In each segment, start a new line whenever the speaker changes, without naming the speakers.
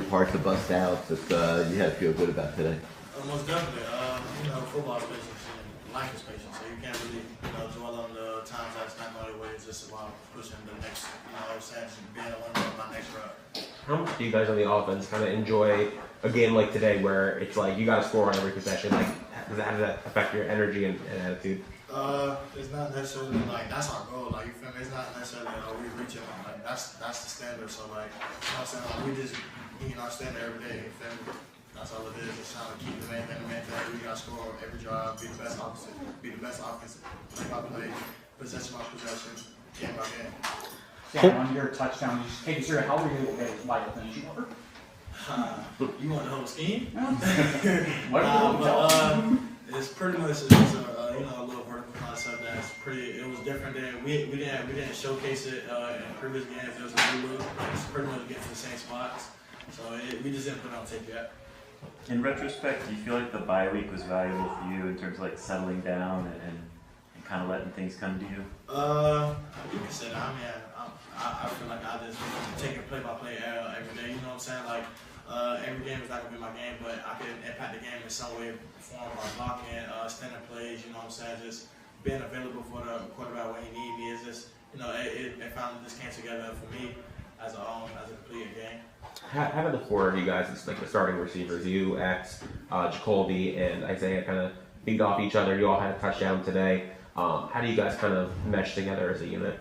parts, the bust outs that you had to feel good about today?
Most definitely. Football is patience and life is patience. So you can't really, dwell on the times that's not going your way. It's just about pushing the next, being a winner of my next rep.
How much do you guys on the offense kind of enjoy a game like today where it's like you got to score on every possession? Like, how does that affect your energy and attitude?
It's not necessarily like that's our goal. Like, you feel me? It's not necessarily we reaching. Like that's the standard. So like, I'm saying, like, we just meeting our standard every day. You feel me? That's all it is. It's trying to keep the main thing. We got to score every drive, be the best offensive, play by play, possession by possession, game by game.
Sam, on your touchdown, just take us through how were you able to get by the finishing order?
You want the whole scheme?
What
it's pretty much a little vertical concept that's pretty. It was different than we didn't showcase it in previous games. It was a new look. It's pretty much getting to the same spots. So we just didn't put it on tape yet.
In retrospect, do you feel like the bye week was valuable for you in terms of like settling down and kind of letting things come to you?
You can say that. I mean, I feel like I just take it play by play every day. You know what I'm saying? Like every game is not gonna be my game, but I can impact the game in some way, form by blocking, standing plays. You know what I'm saying? Just being available for the quarterback when he needs me. It's just it finally just came together for me as a complete game.
How did the four of you guys, it's like the starting receivers, you, X, Jacoby, and Isaiah, kind of feed off each other? You all had a touchdown today. How do you guys kind of mesh together as a unit?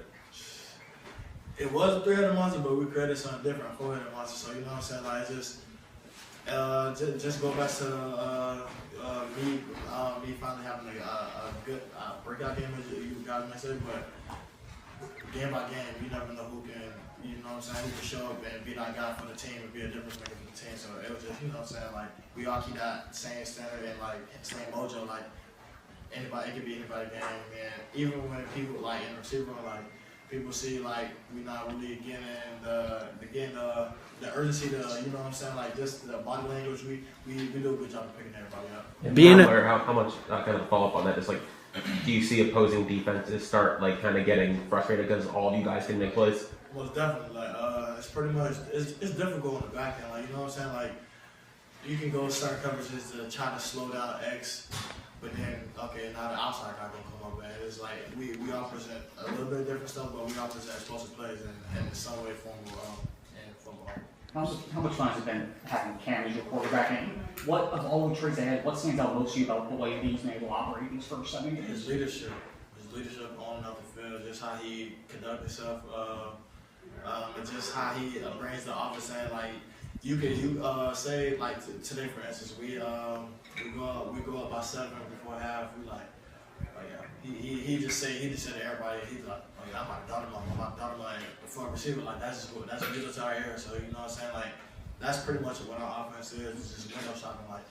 It was a 3-headed monster, but we created something different, 4-headed monster. So you know what I'm saying? Like just go back to me finally having a good breakout game, as you guys may say, but game by game, you never know who can. You know what I'm saying? Who can show up and be that guy for the team and be a difference maker for the team. So it was just, you know what I'm saying? Like, we all keep that same standard and, like, same mojo. Like, anybody, it could be anybody game. And even when people, like, in the receiver room, like, people see, like, we not really getting the urgency to, you know what I'm saying? Like, just the body language, we do a good job of picking everybody up.
How much, kind of follow up on that, just like, do you see opposing defenses start, like, kind of getting frustrated because all of you guys can make plays?
Most definitely, like it's pretty much it's difficult on the back end, like you know what I'm saying. Like you can go certain coverages to try to slow down X, but then now the outside guy gonna come up and it's like we all present a little bit of different stuff, but we all present explosive plays in some way, form, in football.
How much fun has it been having Cam as your quarterback? And what of all the traits they had, what stands out most to you about the way he's been able to operate these first 7 games?
His leadership on and off the field, just how he conducts himself. And just how he brings the offense in. Like you say like today for instance, we go up by 7 before half. We like he just said to everybody, he's like, oh yeah, I'm about to dot him before a receiver. Like that's middle to our area. So you know what I'm saying? Like that's pretty much what our offense is. It's just window shopping. Like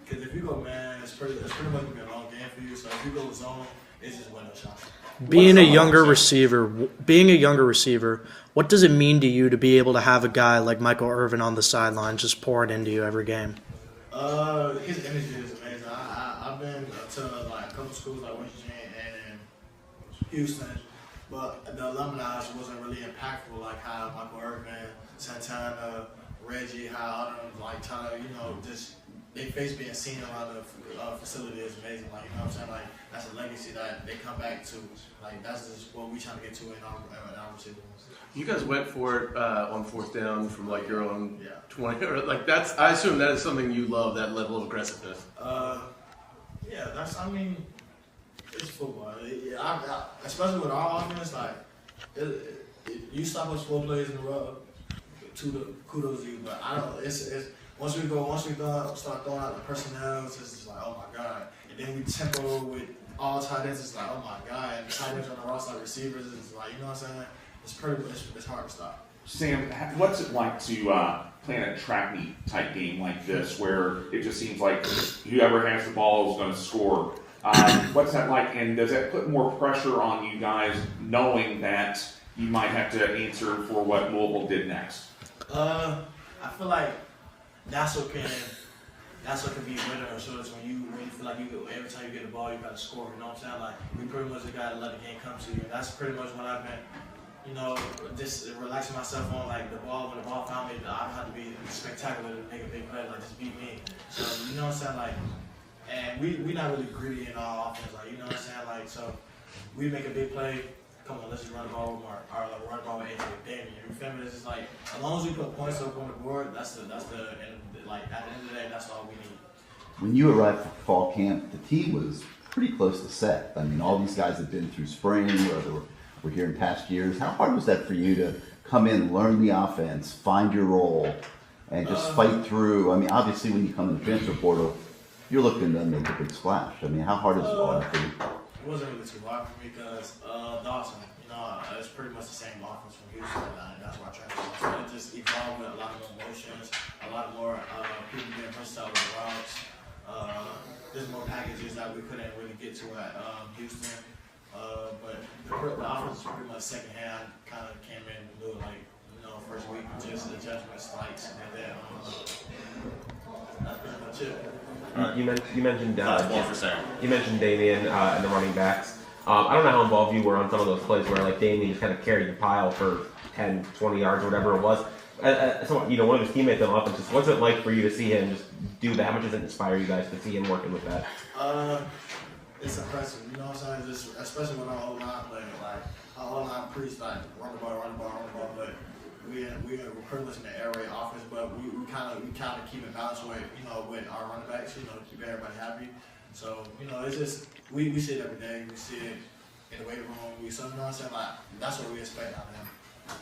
because if you go man, it's pretty much gonna be a long game for you. So if you go zone, it's just window shopping.
Being a younger receiver, what does it mean to you to be able to have a guy like Michael Irvin on the sideline just pouring into you every game?
His energy is amazing. I've been to like a couple schools like Washington and Houston, but the alumni wasn't really impactful like how Michael Irvin, Santana, Reggie, how others like Tyler, just their face being seen around the facility is amazing. Like you know what I'm saying? Like that's a legacy that they come back to. Like that's just what we trying to get to in our receivers.
You guys went for it on 4th down from like your own 20, or like that's. I assume that is something you love, that level of aggressiveness.
It's football. Especially with our offense, like you stop us 4 plays in a row, kudos to you. But I don't. It's once we start throwing out the personnel, it's just like oh my god. And then we tempo with all tight ends. It's like oh my god. And tight ends on the roster like receivers. It's like you know what I'm saying. It's hard to stop.
Sam, what's it like to play in a trap meet type game like this, where it just seems like whoever has the ball is going to score? What's that like, and does that put more pressure on you guys, knowing that you might have to answer for what Louisville did next?
I feel like that's what can be winner or so when you feel like every time you get the ball you got to score. You know what I'm saying? Like we pretty much got to let the game come to you. And that's pretty much what I've been. you know, just relaxing myself on like the ball. When the ball found me, I don't have to be spectacular to make a big play, like just beat me. So you know what I'm saying, like, and we not really greedy in our offense, like, you know what I'm saying, like, so we make a big play. Come on, let's just run the ball with Mark, or like, run the ball with AJ, Damien. You feel me? It's just like, as long as we put points up on the board, that's the, and like at the end of the day, that's all we need.
When you arrived for fall camp, the team was pretty close to set. I mean, all these guys have been through spring, or they were here in past years. How hard was that for you to come in, learn the offense, find your role, and just fight through? I mean, obviously, when you come in the transfer portal, you're looking to make a big splash. I mean, how hard is it all for you?
It wasn't really too hard for me because Dawson, you know, it's pretty much the same offense from Houston, and that's why I tried to. So it just evolved with a lot more emotions, a lot more people being versatile with the routes. There's more packages that we couldn't really get to at Houston. But the offense was pretty much second hand, kind of came in and blew it like, you know, first week, just adjustments, lights, and then that's pretty much it.
You mentioned
for
you mentioned Damien and the running backs. I don't know how involved you were on some of those plays where like Damien just kind of carried the pile for 10, 20 yards or whatever it was. So, you know, one of his teammates on offense, just what's it like for you to see him just do that? How much does it inspire you guys to see him working with that?
It's impressive, you know what I'm saying? Just especially when our O-line play, like our O-line preach like run the ball, but we're pretty much in the air raid offense, but we kind of keep it balanced with, you know, with our running backs, you know, to keep everybody happy. So, you know, it's just we see it every day. We see it in the weight room. So, you know what I'm saying? Like, that's what we expect out of him.